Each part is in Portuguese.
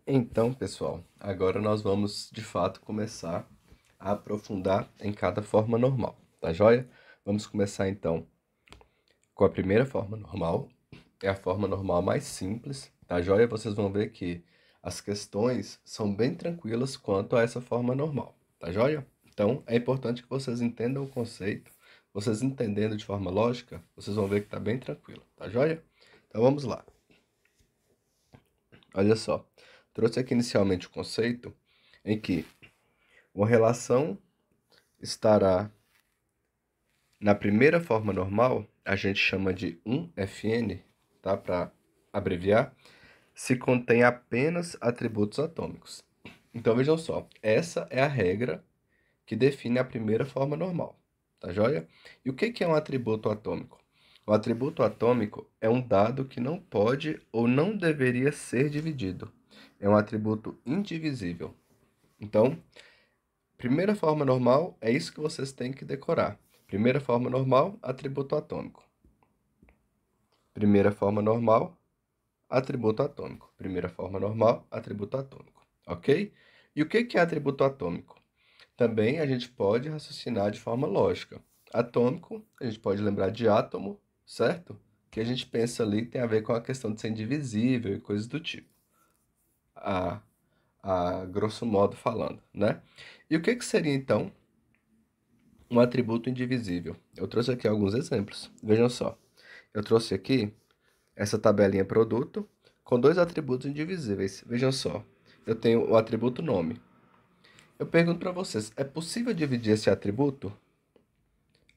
Então, pessoal, agora nós vamos de fato começar a aprofundar em cada forma normal, tá joia? Vamos começar então com a primeira forma normal. É a forma normal mais simples, tá joia? Vocês vão ver que as questões são bem tranquilas quanto a essa forma normal, tá joia? Então, é importante que vocês entendam o conceito. Vocês entendendo de forma lógica, vocês vão ver que tá bem tranquilo, tá joia? Então, vamos lá. Olha só, trouxe aqui inicialmente o conceito em que uma relação estará na primeira forma normal, a gente chama de 1FN, tá? Para abreviar, se contém apenas atributos atômicos. Então vejam só, essa é a regra que define a primeira forma normal, tá joia? E o que é um atributo atômico? O atributo atômico é um dado que não pode ou não deveria ser dividido. É um atributo indivisível. Então, primeira forma normal é isso que vocês têm que decorar. Primeira forma normal, atributo atômico. Primeira forma normal, atributo atômico. Primeira forma normal, atributo atômico. Ok? E o que é atributo atômico? Também a gente pode raciocinar de forma lógica. Atômico, a gente pode lembrar de átomo, certo? Que a gente pensa ali tem a ver com a questão de ser indivisível e coisas do tipo. A grosso modo falando, né? E o que seria então um atributo indivisível? Eu trouxe aqui alguns exemplos. Vejam só. Eu trouxe aqui essa tabelinha produto com dois atributos indivisíveis. Vejam só. Eu tenho o atributo nome. Eu pergunto para vocês, é possível dividir esse atributo?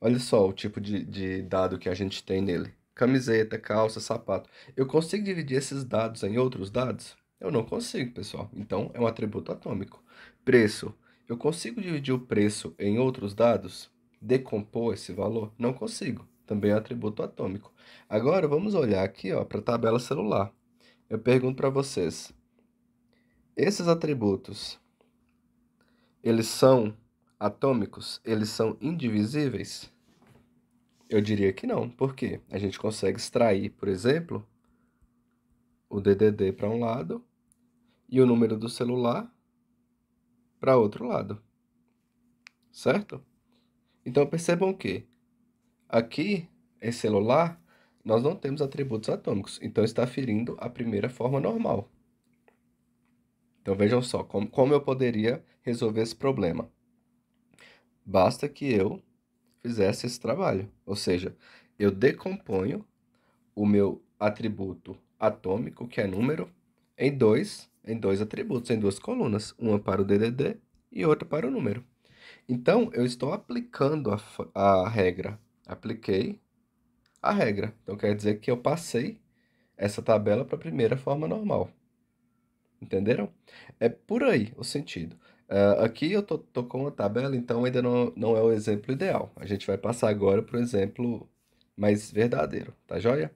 Olha só o tipo de dado que a gente tem nele. Camiseta, calça, sapato. Eu consigo dividir esses dados em outros dados? Eu não consigo, pessoal. Então, é um atributo atômico. Preço. Eu consigo dividir o preço em outros dados? Decompor esse valor? Não consigo. Também é um atributo atômico. Agora, vamos olhar aqui para a tabela celular. Eu pergunto para vocês, esses atributos, eles são atômicos? Eles são indivisíveis? Eu diria que não. Por quê? A gente consegue extrair, por exemplo, o DDD para um lado e o número do celular para outro lado, certo? Então percebam que aqui em celular nós não temos atributos atômicos, então está ferindo a primeira forma normal. Então vejam só como eu poderia resolver esse problema. Basta que eu fizesse esse trabalho, ou seja, eu decomponho o meu atributo atômico, que é número, em dois atributos, em duas colunas, uma para o DDD e outra para o número. Então, eu estou aplicando a regra. Apliquei a regra. Então, quer dizer que eu passei essa tabela para a primeira forma normal. Entenderam? É por aí o sentido. Aqui eu tô com uma tabela, então ainda não é o exemplo ideal. A gente vai passar agora para o exemplo mais verdadeiro, tá joia?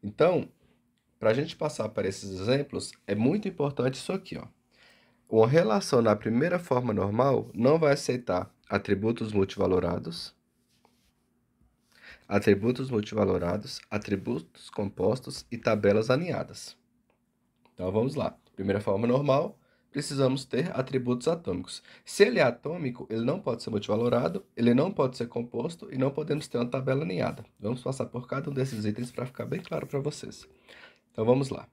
Então, para a gente passar para esses exemplos, é muito importante isso aqui, ó. Uma relação na primeira forma normal não vai aceitar atributos compostos e tabelas alinhadas. Então vamos lá. Primeira forma normal, precisamos ter atributos atômicos. Se ele é atômico, ele não pode ser multivalorado, ele não pode ser composto e não podemos ter uma tabela alinhada. Vamos passar por cada um desses itens para ficar bem claro para vocês. Então vamos lá.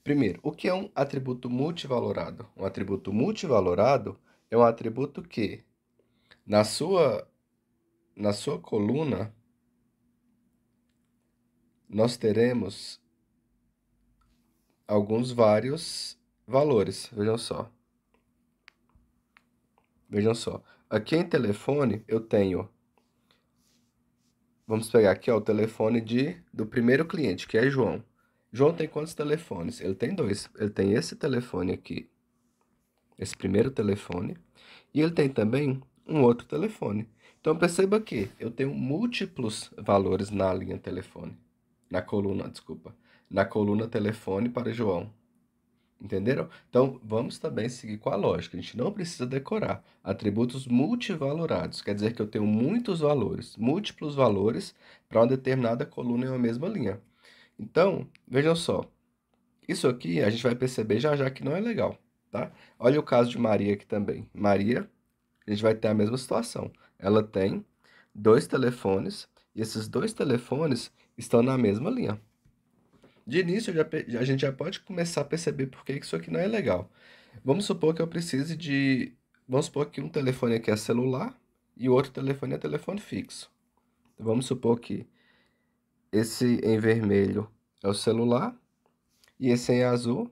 Primeiro, o que é um atributo multivalorado? Um atributo multivalorado é um atributo que, na sua coluna, nós teremos alguns vários valores. Vejam só. Vejam só. Aqui em telefone, eu tenho. Vamos pegar aqui ó, o telefone do primeiro cliente, que é João. João tem quantos telefones? Ele tem dois. Ele tem esse telefone aqui, esse primeiro telefone, e ele tem também um outro telefone. Então perceba que eu tenho múltiplos valores na linha telefone, na coluna, desculpa, na coluna telefone para João. Entenderam? Então vamos também seguir com a lógica. A gente não precisa decorar atributos multivalorados. Quer dizer que eu tenho muitos valores, múltiplos valores para uma determinada coluna em uma mesma linha. Então, vejam só. Isso aqui a gente vai perceber já já que não é legal, tá? Olha o caso de Maria aqui também. Maria, a gente vai ter a mesma situação. Ela tem dois telefones e esses dois telefones estão na mesma linha. De início, a gente já pode começar a perceber por que isso aqui não é legal. Vamos supor que eu precise de. Vamos supor que um telefone aqui é celular e o outro telefone é telefone fixo. Vamos supor que esse em vermelho é o celular e esse em azul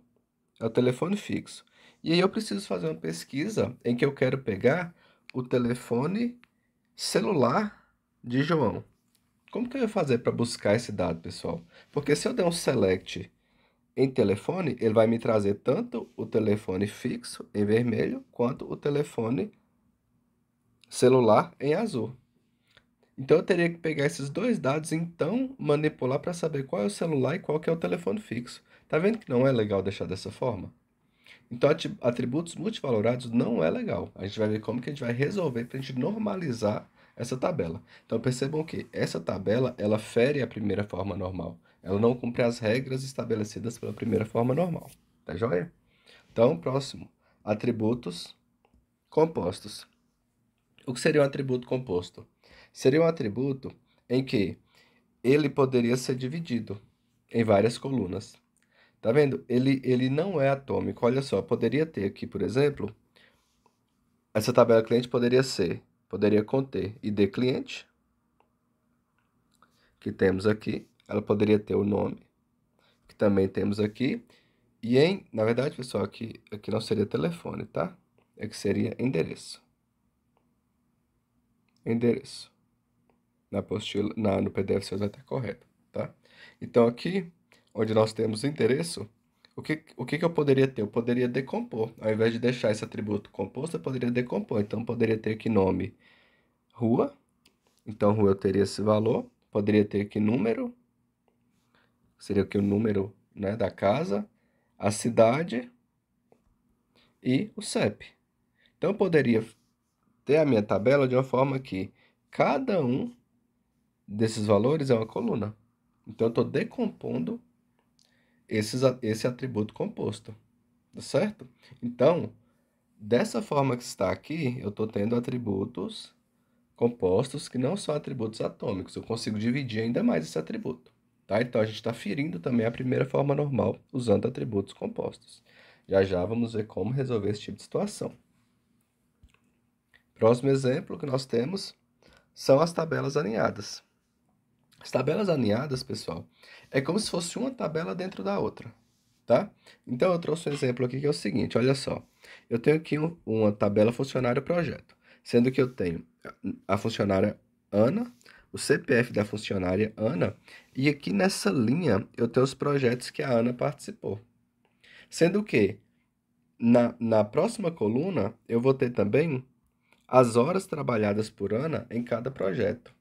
é o telefone fixo. E aí eu preciso fazer uma pesquisa em que eu quero pegar o telefone celular de João. Como que eu ia fazer para buscar esse dado, pessoal? Porque se eu der um select em telefone, ele vai me trazer tanto o telefone fixo em vermelho quanto o telefone celular em azul. Então eu teria que pegar esses dois dados e então manipular para saber qual é o celular e qual que é o telefone fixo. Tá vendo que não é legal deixar dessa forma? Então atributos multivalorados não é legal. A gente vai ver como que a gente vai resolver para a gente normalizar essa tabela. Então percebam que essa tabela ela fere a primeira forma normal. Ela não cumpre as regras estabelecidas pela primeira forma normal. Tá joia? Então, próximo. Atributos compostos. O que seria um atributo composto? Seria um atributo em que ele poderia ser dividido em várias colunas. Tá vendo? Ele não é atômico. Olha só, poderia ter aqui, por exemplo, essa tabela cliente poderia conter ID cliente, que temos aqui. Ela poderia ter o nome, que também temos aqui. E na verdade, pessoal, aqui não seria telefone, tá? É que seria endereço. Endereço. Na apostila, no PDF você vai estar correto, tá? Então aqui, onde nós temos endereço, o que eu poderia ter? Eu poderia decompor. Ao invés de deixar esse atributo composto, eu poderia decompor. Então poderia ter aqui nome rua. Então rua eu teria esse valor. Poderia ter aqui número. Seria aqui o número, né, da casa. A cidade e o CEP. Então eu poderia ter a minha tabela de uma forma que cada um desses valores é uma coluna. Então eu estou decompondo esse atributo composto, tá certo? Então, dessa forma que está aqui, eu estou tendo atributos compostos que não são atributos atômicos. Eu consigo dividir ainda mais esse atributo, tá? Então, a gente está ferindo também a primeira forma normal usando atributos compostos. Já já vamos ver como resolver esse tipo de situação. Próximo exemplo que nós temos são as tabelas alinhadas. As tabelas alinhadas, pessoal, é como se fosse uma tabela dentro da outra, tá? Então, eu trouxe um exemplo aqui que é o seguinte, olha só. Eu tenho aqui uma tabela funcionário projeto, sendo que eu tenho a funcionária Ana, o CPF da funcionária Ana, e aqui nessa linha eu tenho os projetos que a Ana participou. Sendo que na próxima coluna eu vou ter também as horas trabalhadas por Ana em cada projeto.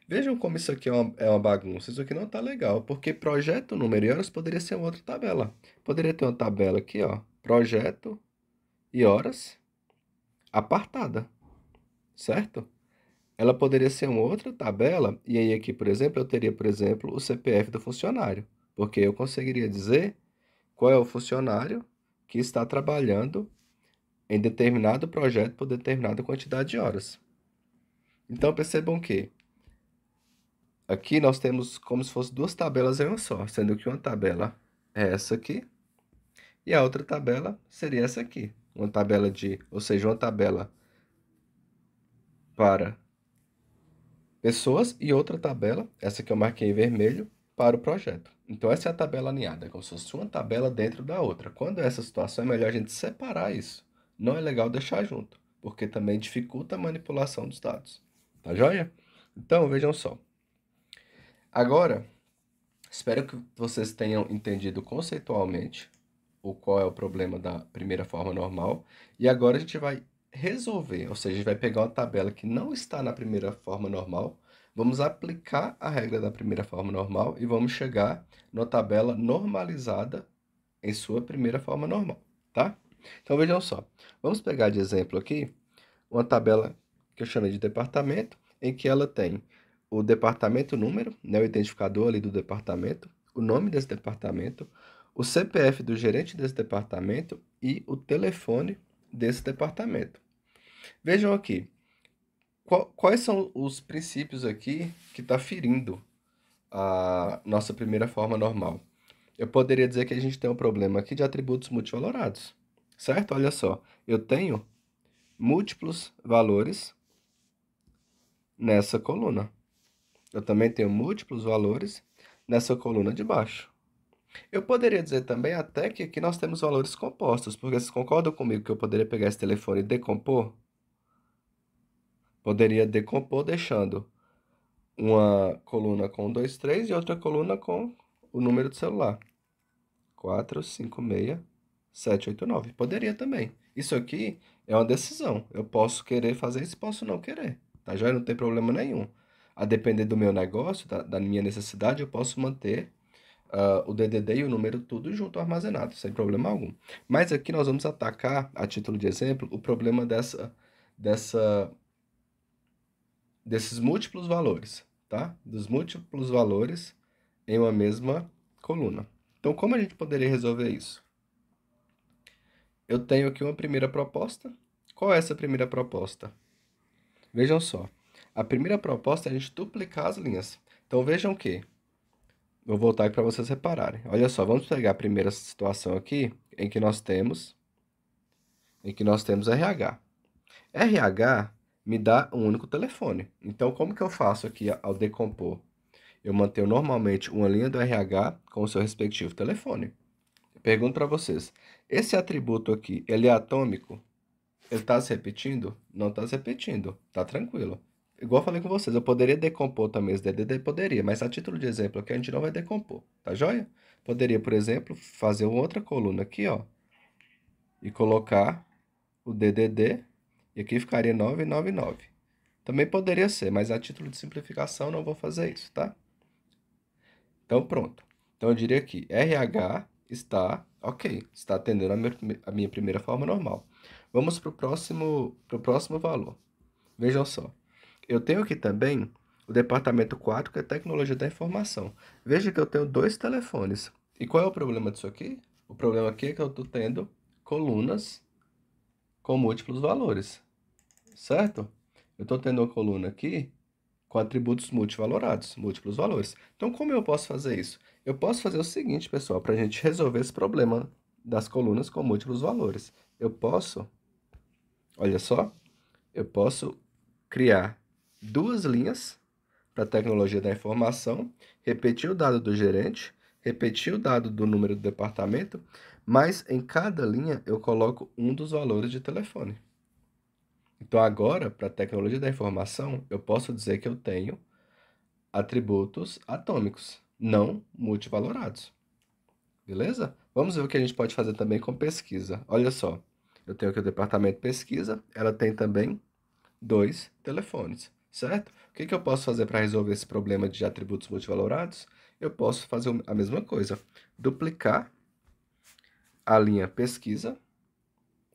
Vejam como isso aqui é uma bagunça. Isso aqui não está legal, porque projeto, número e horas poderia ser outra tabela. Poderia ter uma tabela aqui, ó, projeto e horas apartada, certo? Ela poderia ser uma outra tabela, e aí aqui, por exemplo, eu teria, por exemplo, o CPF do funcionário, porque eu conseguiria dizer qual é o funcionário que está trabalhando em determinado projeto por determinada quantidade de horas. Então, percebam que aqui nós temos como se fossem duas tabelas em uma só, sendo que uma tabela é essa aqui e a outra tabela seria essa aqui. Uma tabela ou seja, uma tabela para pessoas e outra tabela, essa que eu marquei em vermelho, para o projeto. Então essa é a tabela alinhada, é como se fosse uma tabela dentro da outra. Quando é essa situação, é melhor a gente separar isso. Não é legal deixar junto, porque também dificulta a manipulação dos dados. Tá joia? Então, vejam só. Agora, espero que vocês tenham entendido conceitualmente qual é o problema da primeira forma normal. E agora a gente vai resolver, ou seja, a gente vai pegar uma tabela que não está na primeira forma normal, vamos aplicar a regra da primeira forma normal e vamos chegar na tabela normalizada em sua primeira forma normal, tá? Então vejam só, vamos pegar de exemplo aqui uma tabela que eu chamei de departamento, em que ela tem o departamento número, né, o identificador ali do departamento, o nome desse departamento, o CPF do gerente desse departamento e o telefone desse departamento. Vejam aqui, quais são os princípios aqui que está ferindo a nossa primeira forma normal? Eu poderia dizer que a gente tem um problema aqui de atributos multivalorados, certo? Olha só, eu tenho múltiplos valores nessa coluna. Eu também tenho múltiplos valores nessa coluna de baixo. Eu poderia dizer também até que aqui nós temos valores compostos, porque vocês concordam comigo que eu poderia pegar esse telefone e decompor? Poderia decompor deixando uma coluna com 2, 3 e outra coluna com o número do celular. 4, 5, 6, 7, 8, 9. Poderia também. Isso aqui é uma decisão. Eu posso querer fazer isso, posso não querer. Tá? Já não tem problema nenhum. A depender do meu negócio, da minha necessidade, eu posso manter o DDD e o número tudo junto armazenado, sem problema algum. Mas aqui nós vamos atacar, a título de exemplo, o problema desses múltiplos valores, tá? Dos múltiplos valores em uma mesma coluna. Então, como a gente poderia resolver isso? Eu tenho aqui uma primeira proposta. Qual é essa primeira proposta? Vejam só. A primeira proposta é a gente duplicar as linhas. Então, vejam que vou voltar aqui para vocês repararem. Olha só, vamos pegar a primeira situação aqui, em que nós temos RH. RH me dá um único telefone. Então, como que eu faço aqui ao decompor? Eu mantenho normalmente uma linha do RH com o seu respectivo telefone. Pergunto para vocês, esse atributo aqui, ele é atômico? Ele está se repetindo? Não está se repetindo, tá tranquilo. Igual eu falei com vocês, eu poderia decompor também os DDD? Poderia, mas a título de exemplo aqui a gente não vai decompor, tá joia? Poderia, por exemplo, fazer uma outra coluna aqui, ó, e colocar o DDD, e aqui ficaria 999. Também poderia ser, mas a título de simplificação não vou fazer isso, tá? Então, pronto. Então, eu diria que RH está ok, está atendendo a minha primeira forma normal. Vamos para o próximo valor. Vejam só. Eu tenho aqui também o departamento 4, que é tecnologia da informação. Veja que eu tenho dois telefones. E qual é o problema disso aqui? O problema aqui é que eu estou tendo colunas com múltiplos valores, certo? Eu estou tendo uma coluna aqui com atributos multivalorados, múltiplos valores. Então, como eu posso fazer isso? Eu posso fazer o seguinte, pessoal, para a gente resolver esse problema das colunas com múltiplos valores. Eu posso, olha só, eu posso criar duas linhas para a tecnologia da informação, repetir o dado do gerente, repetir o dado do número do departamento, mas em cada linha eu coloco um dos valores de telefone. Então, agora, para a tecnologia da informação, eu posso dizer que eu tenho atributos atômicos, não multivalorados. Beleza? Vamos ver o que a gente pode fazer também com pesquisa. Olha só, eu tenho aqui o departamento pesquisa, ela tem também dois telefones, certo? O que eu posso fazer para resolver esse problema de atributos multivalorados? Eu posso fazer a mesma coisa, duplicar a linha pesquisa,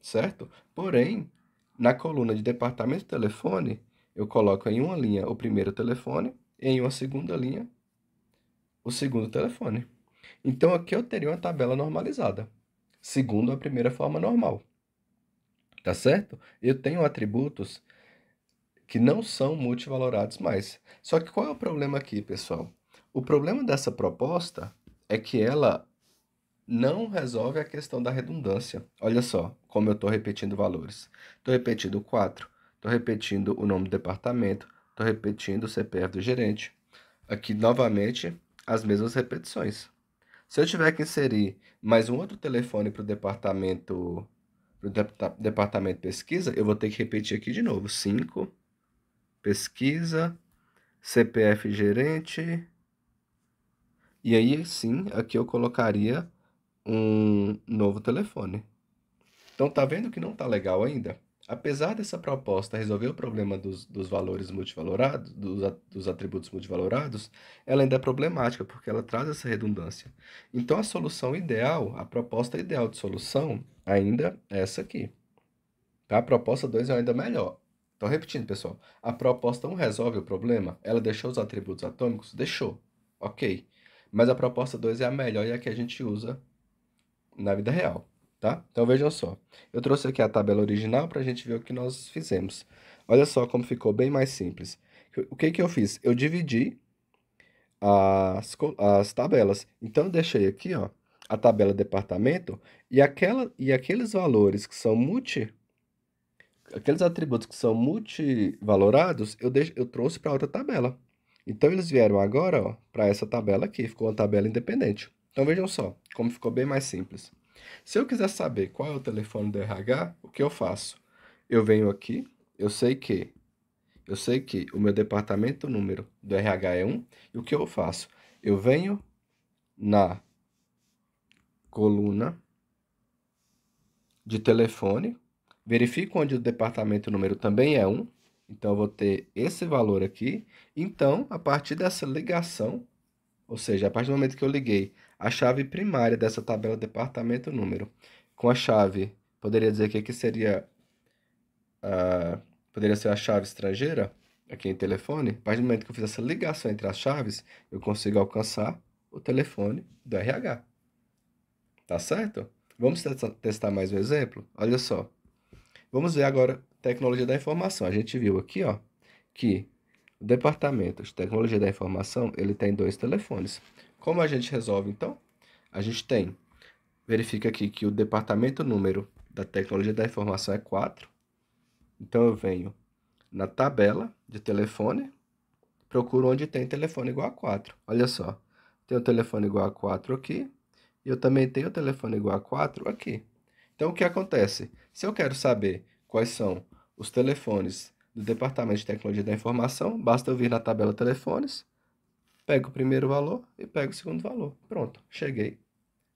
certo? Porém, na coluna de departamento telefone, eu coloco em uma linha o primeiro telefone e em uma segunda linha o segundo telefone. Então, aqui eu teria uma tabela normalizada, segundo a primeira forma normal. Tá certo? Eu tenho atributos que não são multivalorados mais. Só que qual é o problema aqui, pessoal? O problema dessa proposta é que ela não resolve a questão da redundância. Olha só como eu estou repetindo valores. Estou repetindo o 4, estou repetindo o nome do departamento, estou repetindo o CPF do gerente. Aqui, novamente, as mesmas repetições. Se eu tiver que inserir mais um outro telefone para o departamento pesquisa, eu vou ter que repetir aqui de novo. 5, pesquisa, CPF gerente. E aí sim, aqui eu colocaria um novo telefone. Então, tá vendo que não tá legal ainda? Apesar dessa proposta resolver o problema dos valores multivalorados, dos atributos multivalorados, ela ainda é problemática, porque ela traz essa redundância. Então, a solução ideal, a proposta ideal de solução, ainda é essa aqui. Tá? A proposta 2 é ainda melhor. Então, repetindo, pessoal, a proposta 1 resolve o problema? Ela deixou os atributos atômicos? Deixou. Ok. Mas a proposta 2 é a melhor e é a que a gente usa na vida real, tá? Então vejam só. Eu trouxe aqui a tabela original para a gente ver o que nós fizemos. Olha só como ficou bem mais simples. O que que eu fiz? Eu dividi as tabelas. Então, eu deixei aqui, ó, a tabela departamento e aqueles valores que são aqueles atributos que são multivalorados, eu trouxe para outra tabela. Então, eles vieram agora, ó, para essa tabela aqui, ficou uma tabela independente. Então, vejam só, como ficou bem mais simples. Se eu quiser saber qual é o telefone do RH, o que eu faço? Eu venho aqui, eu sei que o meu departamento número do RH é 1, e o que eu faço? Eu venho na coluna de telefone, verifico onde o departamento número também é 1, então eu vou ter esse valor aqui. Então, a partir dessa ligação, ou seja, a partir do momento que eu liguei a chave primária dessa tabela departamento número com a chave, poderia dizer que aqui seria poderia ser a chave estrangeira, aqui em telefone. A partir do momento que eu fiz essa ligação entre as chaves, eu consigo alcançar o telefone do RH. Tá certo? Vamos testar mais um exemplo? Olha só. Vamos ver agora tecnologia da informação. A gente viu aqui, ó, que o departamento de tecnologia da informação, ele tem 2 telefones. Como a gente resolve, então? A gente verifica aqui que o departamento número da tecnologia da informação é 4. Então, eu venho na tabela de telefone, procuro onde tem telefone igual a 4. Olha só, tem o telefone igual a 4 aqui, e eu também tenho o telefone igual a 4 aqui. Então, o que acontece? Se eu quero saber quais são os telefones do Departamento de Tecnologia da Informação, basta eu vir na tabela telefones, pego o primeiro valor e pego o segundo valor. Pronto, cheguei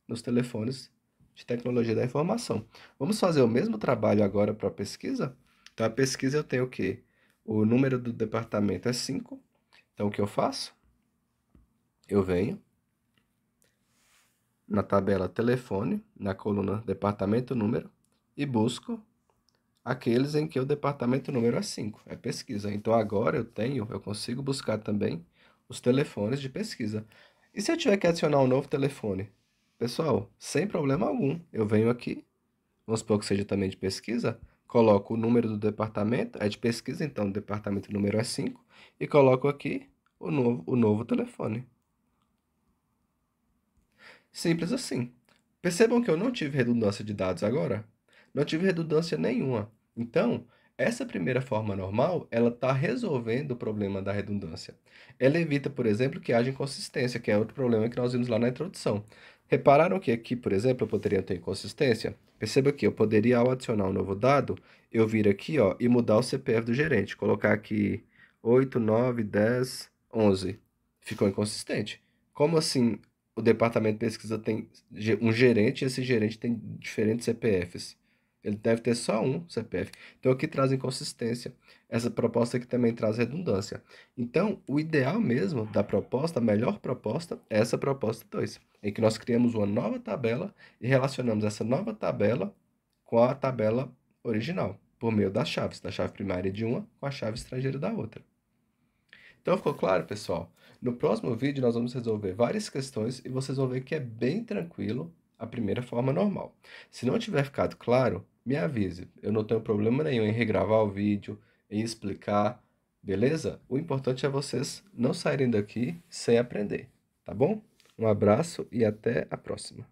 nos telefones de Tecnologia da Informação. Vamos fazer o mesmo trabalho agora para a pesquisa? Então, a pesquisa eu tenho o quê? O número do departamento é 5. Então, o que eu faço? Eu venho na tabela telefone, na coluna departamento número, e busco aqueles em que o departamento número é 5, é pesquisa. Então, agora eu consigo buscar também os telefones de pesquisa. E se eu tiver que adicionar um novo telefone? Pessoal, sem problema algum, eu venho aqui, vamos supor que seja também de pesquisa, coloco o número do departamento, é de pesquisa, então o departamento número é 5, e coloco aqui o novo telefone. Simples assim. Percebam que eu não tive redundância de dados agora? Não tive redundância nenhuma. Então, essa primeira forma normal, ela está resolvendo o problema da redundância. Ela evita, por exemplo, que haja inconsistência, que é outro problema que nós vimos lá na introdução. Repararam que aqui, por exemplo, eu poderia ter inconsistência? Perceba que eu poderia, ao adicionar um novo dado, eu vir aqui, ó, e mudar o CPF do gerente. Colocar aqui 8, 9, 10, 11. Ficou inconsistente. Como assim o departamento de pesquisa tem um gerente e esse gerente tem diferentes CPFs? Ele deve ter só um CPF. Então, aqui traz inconsistência. Essa proposta aqui também traz redundância. Então, o ideal mesmo da proposta, a melhor proposta, é essa proposta 2, em que nós criamos uma nova tabela e relacionamos essa nova tabela com a tabela original, por meio das chaves, da chave primária de uma com a chave estrangeira da outra. Então, ficou claro, pessoal? No próximo vídeo, nós vamos resolver várias questões e vocês vão ver que é bem tranquilo a primeira forma normal. Se não tiver ficado claro, me avise. Eu não tenho problema nenhum em regravar o vídeo, em explicar, beleza? O importante é vocês não saírem daqui sem aprender, tá bom? Um abraço e até a próxima.